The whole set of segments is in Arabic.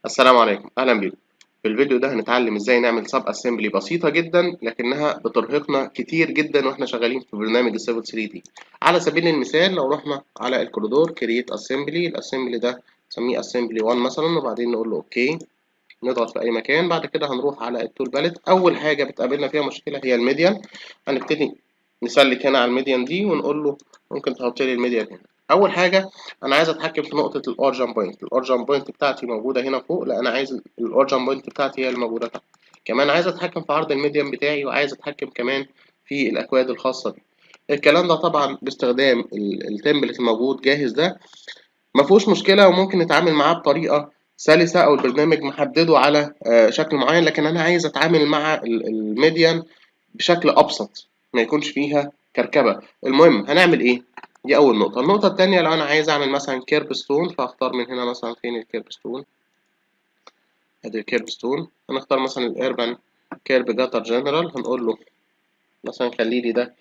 السلام عليكم، اهلا بيكم. في الفيديو ده هنتعلم ازاي نعمل سب اسمبلي بسيطه جدا لكنها بترهقنا كتير جدا واحنا شغالين في برنامج السيفل 3 دي. على سبيل المثال لو رحنا على الكوريدور كرييت اسمبلي، الاسمبلي ده نسميه اسمبلي 1 مثلا، وبعدين نقول له اوكي، نضغط في اي مكان. بعد كده هنروح على التول باليت. اول حاجه بتقابلنا فيها مشكله هي الميديان. هنبتدي نسلك هنا على الميديان دي ونقول له ممكن تحط لي الميديان هنا. اول حاجه انا عايز اتحكم في نقطه الاورجن بوينت. الاورجن بوينت بتاعتي موجوده هنا فوق، لا انا عايز الاورجن بوينت بتاعتي هي الموجوده تحت. كمان عايز اتحكم في عرض الميديان بتاعي، وعايز اتحكم كمان في الاكواد الخاصه بي. الكلام ده طبعا باستخدام التمبلت الموجود جاهز ده، ما فيهوش مشكلة، وممكن نتعامل معاه بطريقة سلسة، أو البرنامج محدده على شكل معين. لكن أنا عايز أتعامل مع الميديان بشكل أبسط، ما يكونش فيها كركبة. المهم هنعمل إيه؟ دي أول نقطة. النقطة التانية، لو أنا عايز أعمل مثلا كيرب ستون، فهختار من هنا مثلا فين الكيرب ستون. أدي الكيرب ستون. هنختار مثلا الإيربان كيرب جاتر جنرال، هنقول له مثلا خلي لي ده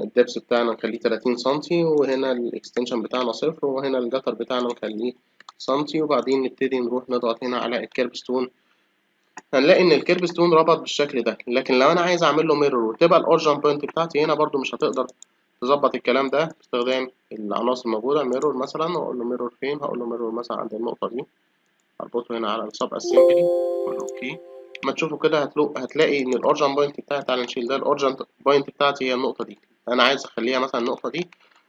الدبس بتاعنا نخليه 30 سنتي، وهنا الاكستنشن بتاعنا صفر، وهنا الجتر بتاعنا نخليه سنتي. وبعدين نبتدي نروح نضغط هنا على الكيرب ستون. هنلاقي ان الكيرب ستون ربط بالشكل ده. لكن لو انا عايز اعمل له ميرور وتبقى الاورجن بوينت بتاعتي هنا، برضو مش هتقدر تظبط الكلام ده باستخدام العناصر الموجوده. ميرور مثلا، واقول له ميرور فين؟ هقول له ميرور مثلا عند النقطه دي، اربطه هنا على السب اسمبلي، اقول له اوكي. ما تشوفوا كده هتلاقي ان الاورجن بوينت بتاعتي، تعالى نشيل ده، الاورجن بوينت بتاعتي هي النقطه دي. انا عايز اخليها مثلا النقطه دي.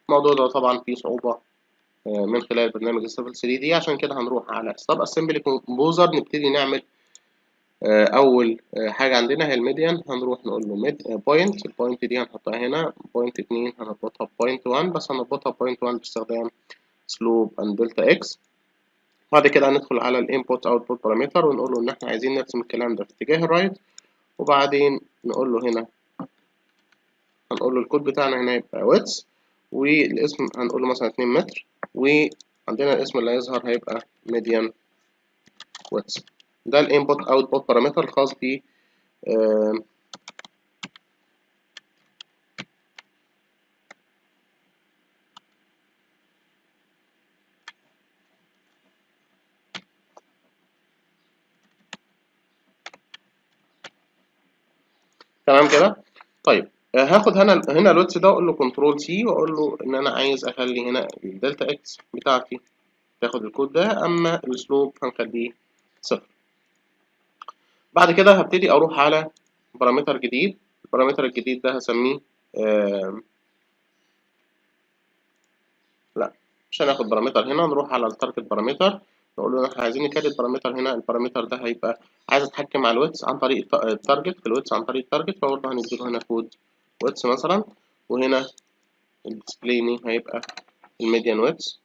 الموضوع ده طبعا فيه صعوبه من خلال برنامج السيفل 3 دي. عشان كده هنروح على سب اسمبلي كومبوزر، نبتدي نعمل اول حاجه عندنا هي الميديان. هنروح نقول له ميد بوينت. البوينت دي هنحطها هنا، بوينت 2 هنربطها بوينت 1، بس هنربطها بوينت 1 باستخدام سلوب اند دلتا اكس. بعد كده هندخل على الانبوت اوتبوت بارامتر، ونقول له ان احنا عايزين نرسم الكلام ده في اتجاه الرايت. وبعدين نقول له هنا، هنقول له الكود بتاعنا هنا يبقى ويتس، والاسم هنقول له مثلا 2 متر، وعندنا الاسم اللي هيظهر هيبقى ميديان ويتس. ده الانبوت اوتبوت بارامتر الخاص ب تمام كده. طيب هاخد هنا الويتس ده، اقول له كنترول سي، واقول له ان انا عايز اخلي هنا الدلتا اكس بتاعتي تاخد الكود ده، اما السلوب هنخليه صفر. بعد كده هبتدي اروح على بارامتر جديد. البارامتر الجديد ده هسميه لا، مش هناخد بارامتر هنا. نروح على التارجت بارامتر، نقول له احنا عايزين نكريت بارامتر هنا. البارامتر ده هيبقى عايز اتحكم مع الويتس عن طريق التارجت، في الويتس عن طريق التارجت، فبرضه هنديله هنا كود ويتس مثلا. وهنا الديسبلاي نيم هيبقى الميديان ويتس.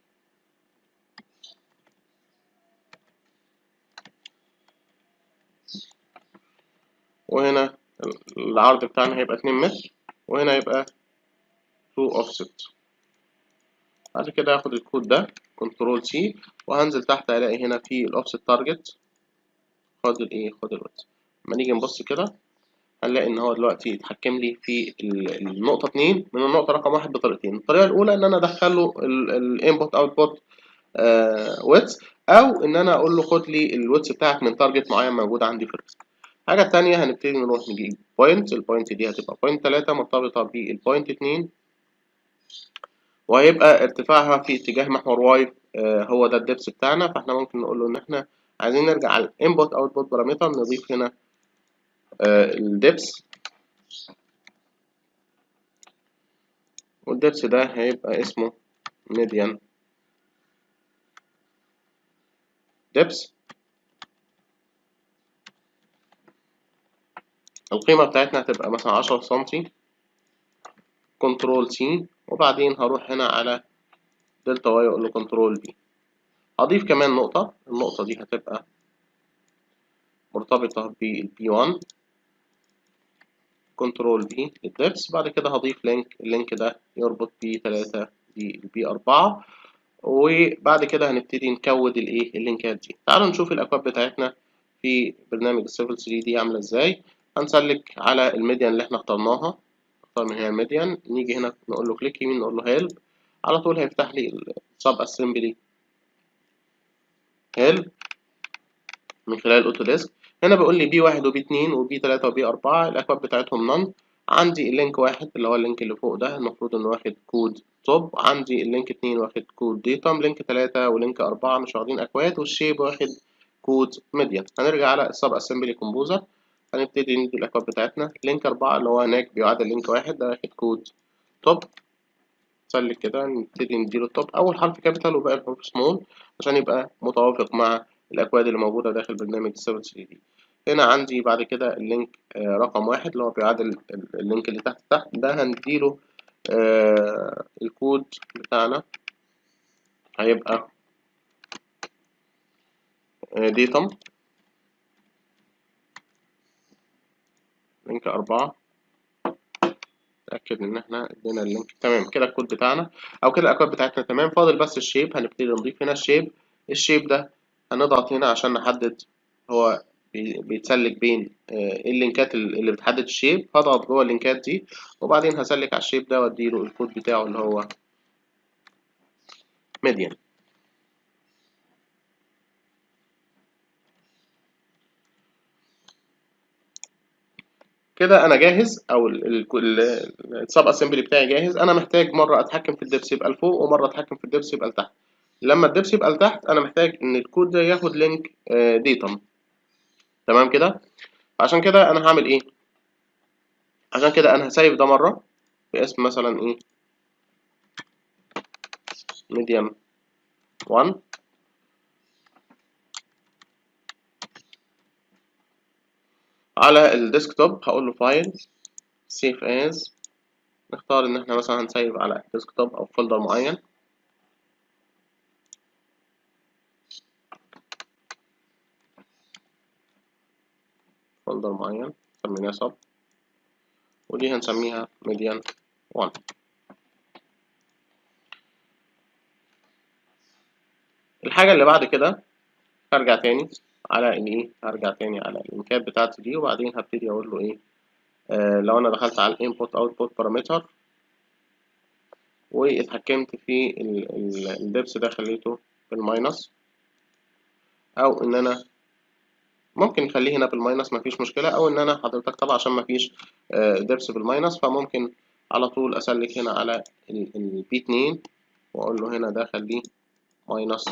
وهنا العرض بتاعنا هيبقى 2 متر، وهنا يبقى 2 اوفست. بعد كده هاخد الكود ده كنترول سي، وهنزل تحت الاقي هنا في الاوفست تارجت، خد خد الويتس. لما نيجي نبص كده هنلاقي ان هو دلوقتي يتحكم لي في النقطه 2 من النقطه رقم 1 بطريقتين. الطريقه الاولى ان انا ادخل له الانبوت اوتبوت ويتس، او ان انا اقول له خد لي الويتس بتاعك من تارجت معين موجود عندي في الريست. الحاجه الثانيه هنبتدي نروح نجيب بوينت. البوينت دي هتبقى بوينت 3 مرتبطه بالبوينت 2، وهيبقى ارتفاعها في اتجاه محور واي. هو ده الدبس بتاعنا. فاحنا ممكن نقول له ان احنا عايزين نرجع على الانبوت اوتبوت بارامتر، نضيف هنا الدبس، والدبس ده هيبقى اسمه ميديان دبس. القيمة بتاعتنا هتبقى مثلا 10 سنتي. كنترول سي، وبعدين هروح هنا على دلتا واي واقول له كنترول بي. هضيف كمان نقطة، النقطة دي هتبقى مرتبطة بالبي 1. كنترول بي الدبس. بعد كده هضيف لينك، اللينك ده يربط بي 3 بالبي 4. وبعد كده هنبتدي نكود اللينكات دي. تعالوا نشوف الاكواد بتاعتنا في برنامج السيفل 3 دي عامله ازاي. هنسلك على الميديان اللي احنا اخترناها، نختار من هنا الميديان، نيجي هنا نقول له كليك يمين، نقول له هيلب، على طول هيفتح لي السب اسمبلي هيلب. من خلال الاوتوديسك. هنا بيقول لي B1 وB2 وB3 وB4 الاكواد بتاعتهم نون. عندي اللينك 1 اللي هو اللينك اللي فوق ده المفروض انه واخد كود توب، عندي اللينك 2 واخد كود ديتم، لينك 3 ولينك 4 مش واخدين اكواد، والشيب واخد كود ميديان. هنرجع على السب اسمبلي كومبوزر، هنبتدي ندي الاكواد بتاعتنا. لينك 4 اللي هو هناك بيعادل لينك 1 ده واخد كود توب. سلك كده نبتدي نديله التوب، أول حرف كابيتال وباقي الحروف سمول عشان يبقى متوافق مع الأكواد اللي موجودة داخل برنامج السيفل 3 دي. هنا عندي بعد كده اللينك رقم 1 اللي هو بيعادل اللينك اللي تحت ده، هنديله الكود بتاعنا هيبقى ديتم لينك 4. نتأكد إن احنا ادينا اللينك تمام كده. الكود بتاعنا أو كده الأكواد بتاعتنا تمام. فاضل بس الشيب، هنبتدي نضيف هنا الشيب ده هنضغط هنا عشان نحدد هو بيتسلك بين اللينكات اللي بتحدد الشيب. هضغط جوه اللينكات دي وبعدين هسلك على الشيب ده واديله الكود بتاعه اللي هو ميديان. كده انا جاهز، او السب اسمبلي بتاعي جاهز. انا محتاج مره اتحكم في الدبس يبقى لفوق ومره اتحكم في الدبس يبقى لتحت. لما الدبس يبقى لتحت انا محتاج ان الكود ده ياخد لينك ديتم. تمام كده. عشان كده انا هعمل ايه؟ عشان كده انا هسيف ده مره باسم مثلا ايه ميديم 1. على الديسكتوب هقول له فايل سيف از، نختار ان احنا مثلا هنسيف على ديسكتوب او فولدر معين. فولدر معين سميناه سب، ودي هنسميها ميديان 1. الحاجة اللي بعد كده هرجع تاني على الايه، هرجع تاني على اللينكات بتاعتي دي وبعدين هبتدي اقول له ايه. لو انا دخلت على الانبوت اوتبوت بارامتر واتحكمت في الدبس ده خليته بالماينس، او ان انا ممكن نخليه هنا بالماينس مفيش مشكلة، او ان انا حضرتك طبعا عشان مفيش دبس بالماينس فممكن على طول اسلك هنا على البي 2 واقول له هنا ده خليه ماينس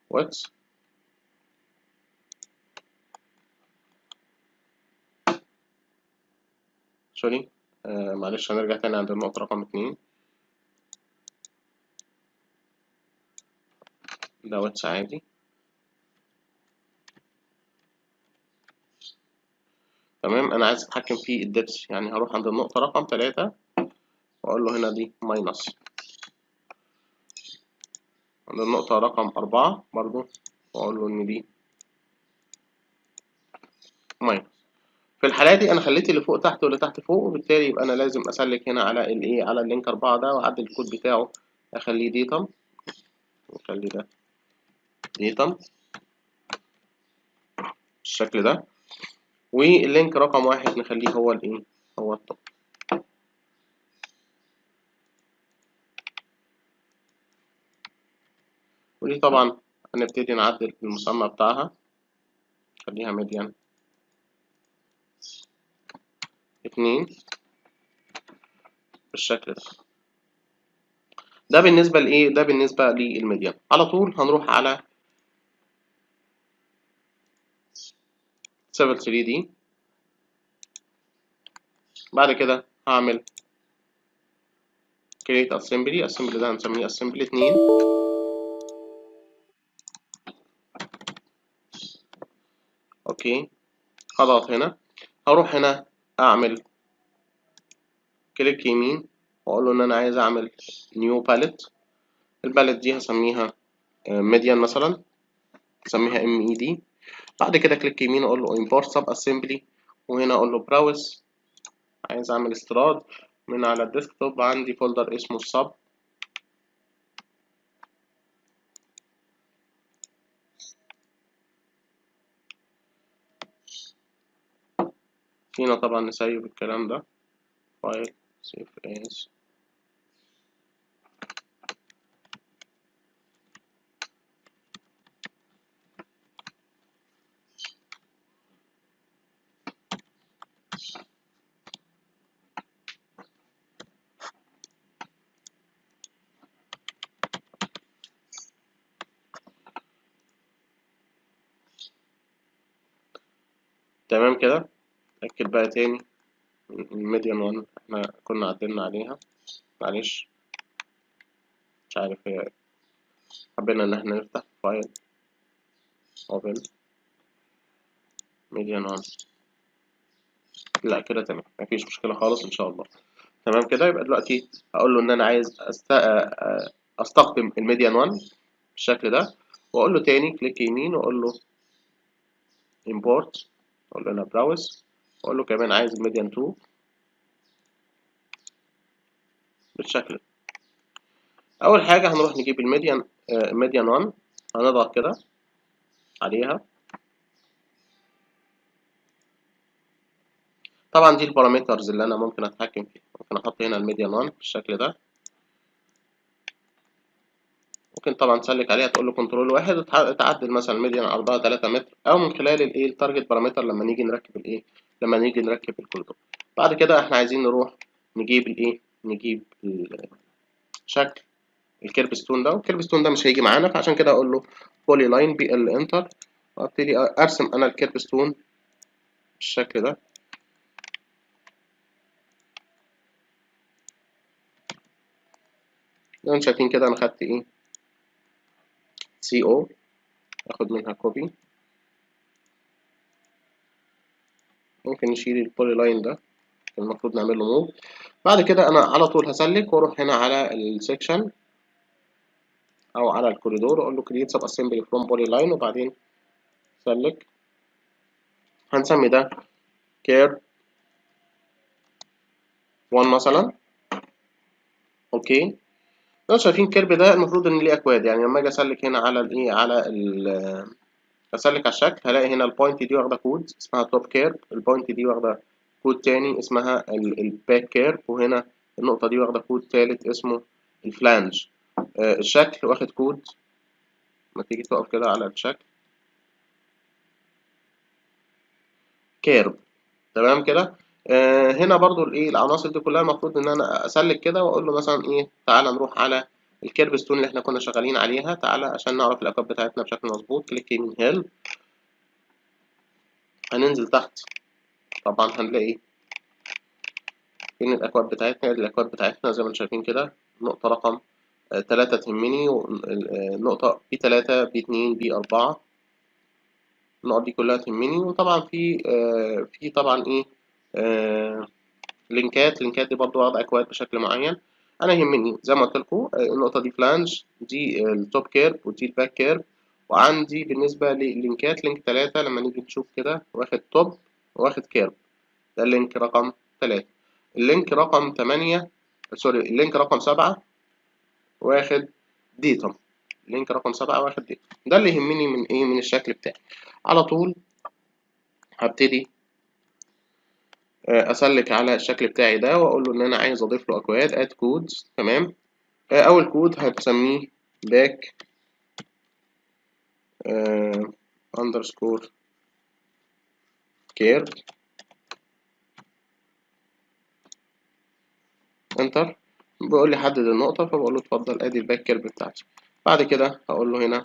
واتس. سوري معلش هنرجع تاني عند النقطة رقم 2. ده واتس عادي. تمام. انا عايز اتحكم في الدبس، يعني هروح عند النقطة رقم 3 واقول له هنا دي ماينس. عند النقطة رقم 4 برضو واقول له ان دي ماينس. في الحالة دي انا خليت اللي فوق تحت واللي تحت فوق، وبالتالي يبقى انا لازم اسلك هنا على الايه، على اللينك 4 ده واعدل الكود بتاعه اخليه ديتم، نخلي ده ديتم بالشكل ده، واللينك رقم 1 نخليه هو الايه، هو التوب. ودي طبعا هنبتدي نعدل المسمى بتاعها، نخليها ميديان 2 بالشكل ده. ده بالنسبة لإيه؟ ده بالنسبة للميديان. على طول هنروح على Civil 3D. بعد كده هعمل Create Assembly ده هنسميه Assembly 2. اوكي. هضغط هنا، هروح هنا اعمل كليك يمين واقول له ان انا عايز اعمل New Palette. الباليت دي هسميها ميديان مثلا، هسميها MED. بعد كده كليك يمين اقول له Import Sub Assembly، وهنا اقول له Browse. عايز اعمل استيراد من على الديسكتوب، عندي فولدر اسمه السب. فينا طبعا نسيب الكلام ده، فايل سيف اس. تمام كده. أكد بقى تاني الميديان 1 احنا كنا عدلنا عليها، معلش مش عارف هي، حبينا إن احنا نفتح فايل اوبن ميديان 1. لا كده تمام، مفيش مشكلة خالص إن شاء الله. تمام كده. يبقى دلوقتي هقول له إن أنا عايز أستخدم الميديان 1 بالشكل ده، وأقول له تاني كليك يمين وأقول له import، أقول له هنا براوس، وأقول له كمان عايز الميديان 2 بالشكل ده. أول حاجة هنروح نجيب الميديان 1، هنضغط كده عليها. طبعا دي البارامترز اللي أنا ممكن أتحكم فيها، ممكن أحط هنا الميديان 1 بالشكل ده. ممكن طبعا تسلك عليها تقول له كنترول واحد وتعدل مثلا ميديان عرضها 3 متر، او من خلال الايه التارجت بارامتر لما نيجي نركب الكولدور. بعد كده احنا عايزين نروح نجيب شكل الكيرب ستون ده، والكيرب ستون ده مش هيجي معانا، فعشان كده اقول له بولي لاين بي ال انتر، وابتدي ارسم انا الكيرب ستون بالشكل ده. زي ما انتم شايفين كده انا خدت ايه سي او، اخد منها كوبي. ممكن نشيل البولي لاين ده، المفروض نعمل له موف. بعد كده انا على طول هسلك واروح هنا على السكشن او على الكوريدور، واقول له create sub assembly from polyline، وبعدين سلك. هنسمي ده curve 1 مثلا. اوكي. لو شايفين كيرب ده المفروض ان ليه اكواد، يعني لما اجي اسلك هنا على الايه اسلك على الشكل، هلاقي هنا البوينت دي واخده كود اسمها توب كيرب، البوينت دي واخده كود تاني اسمها الباك كيرب، وهنا النقطه دي واخده كود تالت اسمه الفلانج. الشكل واخد كود، ما تيجي تقف كده على الشكل كيرب. تمام كده. هنا برضو الايه العناصر دي كلها المفروض ان انا اسلك كده واقول له مثلا ايه تعالى نروح على الكيرب ستون اللي احنا كنا شغالين عليها، تعالى عشان نعرف الاكواد بتاعتنا بشكل مظبوط. كليك يمين هيل، هننزل تحت طبعا هنلاقي فين الاكواد بتاعتنا. الاكواد بتاعتنا زي ما انتم شايفين كده، نقطة رقم 3 تهمني، نقطة B3 B2 B4، النقط دي كلها تهمني. وطبعا في طبعا ايه لينكات دي برضو واخدة أكواد بشكل معين. أنا يهمني زي ما قلت لكم النقطة دي فلانج، دي التوب كيرب، ودي الباك كيرب. وعندي بالنسبة للينكات لينك 3 لما نيجي نشوف كده واخد توب واخد كيرب، ده اللينك رقم 3. اللينك رقم 8 سوري اللينك رقم 7 واخد ديتم، اللينك رقم 7 واخد ديتم. ده اللي يهمني من ايه من الشكل بتاعي. على طول هبتدي اسلك على الشكل بتاعي ده واقول له ان انا عايز اضيف له اكواد اد كودز. تمام. اول كود هتسميه باك اندرسكور كير انتر. بيقول لي حدد النقطة، فبقول له اتفضل ادي الباك كيرب بتاعتي. بعد كده هقول له هنا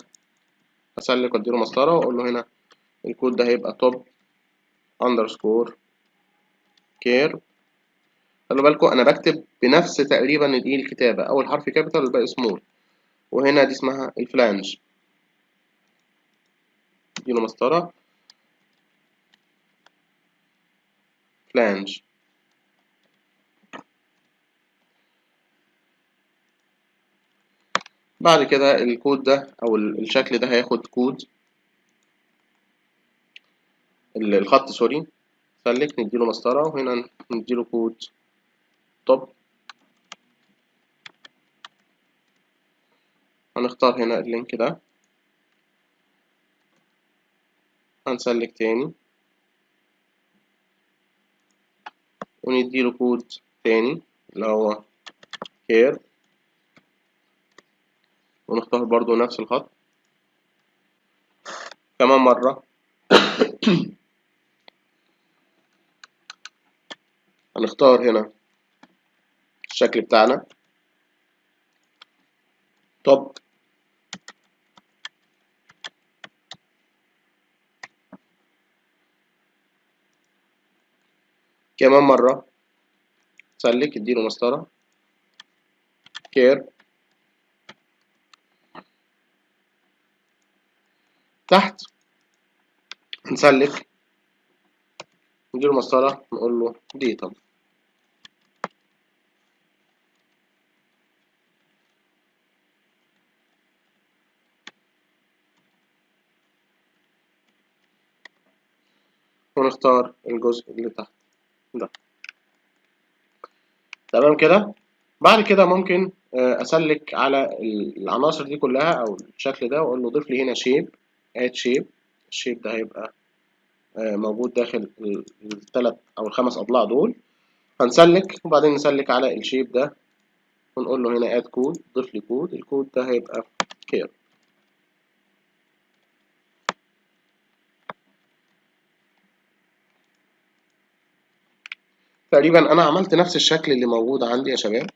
اسلك واديله مسطرة واقول له هنا الكود ده هيبقى توب اندرسكور كير. خلوا بالكم انا بكتب بنفس تقريبا الايه الكتابة، اول حرف كابيتال والباقي سمول. وهنا دي اسمها الفلانج، اديله مسطرة فلانج. بعد كده الكود ده او الشكل ده هياخد كود الخط سوري، سلك نديله مسطرة وهنا نديله كود توب. هنختار هنا اللينك ده، هنسلك تاني ونديله كود تاني اللي هو كير، ونختار برضو نفس الخط كمان مرة. هنختار هنا الشكل بتاعنا توب، كمان مرة سلك، اديله مسطرة كير تحت، نسلك نديله مسطرة نقول له ديتا ونختار الجزء اللي تحت ده. تمام كده. بعد كده ممكن اسلك على العناصر دي كلها او الشكل ده واقول له ضيف لي هنا شيب، اد شيب. الشيب ده هيبقى موجود داخل الثلاث او الخمس اضلاع دول. هنسلك وبعدين نسلك على الشيب ده ونقول له هنا اد كود، ضيف لي كود. الكود ده هيبقى كير. تقريبا انا عملت نفس الشكل اللي موجود عندي يا شباب.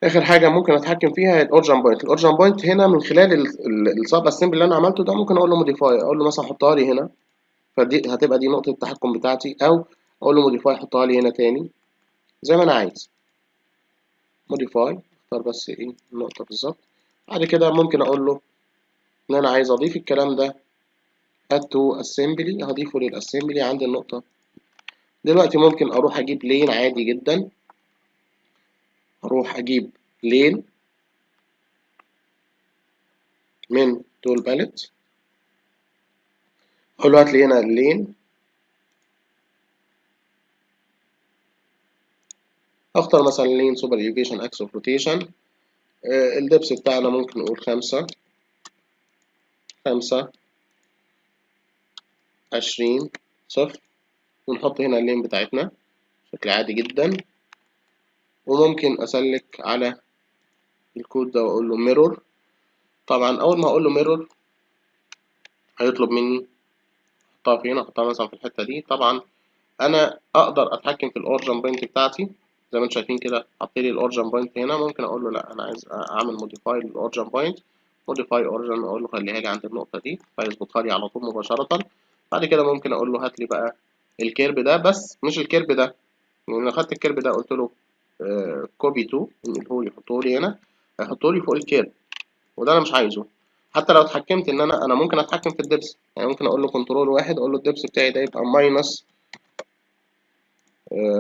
اخر حاجه ممكن اتحكم فيها هي الاورجن بوينت. الاورجن بوينت هنا من خلال السب اسمبل اللي انا عملته ده ممكن اقول له موديفاي، اقول له مثلا حطها لي هنا، فدي هتبقى دي نقطه التحكم بتاعتي، او اقول له موديفاي حطها لي هنا تاني زي ما انا عايز. موديفاي اختار بس ايه النقطه بالظبط. بعد كده ممكن اقول له ان انا عايز اضيف الكلام ده add to assembly، هضيفه للاسمبلي عند النقطه. دلوقتي ممكن اروح اجيب لين عادي جدا، اروح اجيب لين من تول باليت، اقول له هات لي هنا اللين، اختار مثلا لين سوبر اليفيشن اكس اوف روتيشن. الدبس بتاعنا ممكن نقول 25 صفر، ونحط هنا اللين بتاعتنا بشكل عادي جدا. وممكن اسلك على الكود ده واقول له ميرور. طبعا اول ما اقول له ميرور هيطلب مني احطها فين، احطها مثلا في الحته دي. طبعا انا اقدر اتحكم في الاورجن بوينت بتاعتي زي ما انتم شايفين كده، حط لي الاورجن بوينت هنا. ممكن اقول له لا انا عايز اعمل موديفاي للاورجن بوينت، موديفاي اورجن، اقول له خليها لي عند النقطه دي فيظبطها لي على طول مباشره. بعد كده ممكن اقول له هات لي بقى الكيرب ده، بس مش الكيرب ده، يعني لو خدت الكيرب ده قلت له كوبي تو انقله لي يحطه لي هنا، هيحطه لي فوق الكيرب، وده انا مش عايزه. حتى لو اتحكمت ان انا ممكن اتحكم في الدبس، يعني ممكن اقول له كنترول واحد اقول له الدبس بتاعي ده يبقى ماينس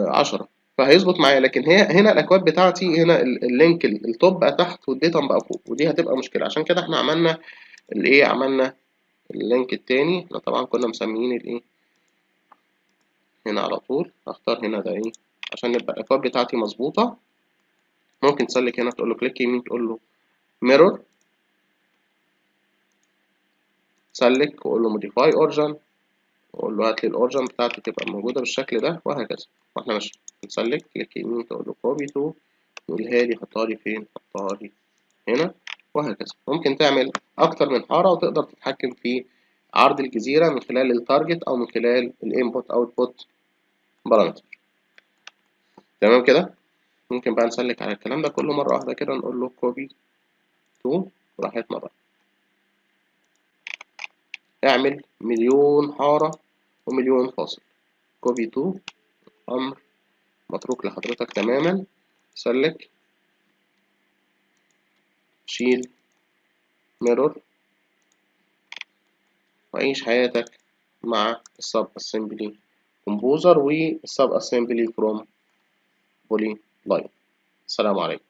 10 فهيظبط معايا. لكن هي هنا الاكواد بتاعتي هنا اللينك التوب بقى تحت والديتا بقى فوق، ودي هتبقى مشكله. عشان كده احنا عملنا الايه، عملنا اللينك التاني. احنا طبعا كنا مسميين الايه هنا على طول. هختار هنا ده ايه عشان نبقى الاكواد بتاعتي مظبوطه. ممكن تسلك هنا تقول له كليك يمين تقول له ميرور، سلك وقول له موديفاي اورجن، واقول له هات لي الاورجن بتاعتي تبقى موجوده بالشكل ده، وهكذا. واحنا ماشي نسلك كليك يمين تقول له كوبي تو، يقولها لي حطها لي فين، حطها لي هنا، وهكذا. ممكن تعمل اكتر من حاره وتقدر تتحكم في عرض الجزيره من خلال التارجت او من خلال الانبوت اوتبوت بارامتر. تمام كده. ممكن بقى نسلك على الكلام ده كله مره واحده كده، نقول له كوبي تو براحتنا بقى، اعمل مليون حاره ومليون فاصل. كوبي تو امر متروك لحضرتك تماما. سلك، شيل، ميرور، وعيش حياتك مع السب اسمبلي كومبوزر والسب اسمبلي فروم بولي لاين. السلام عليكم.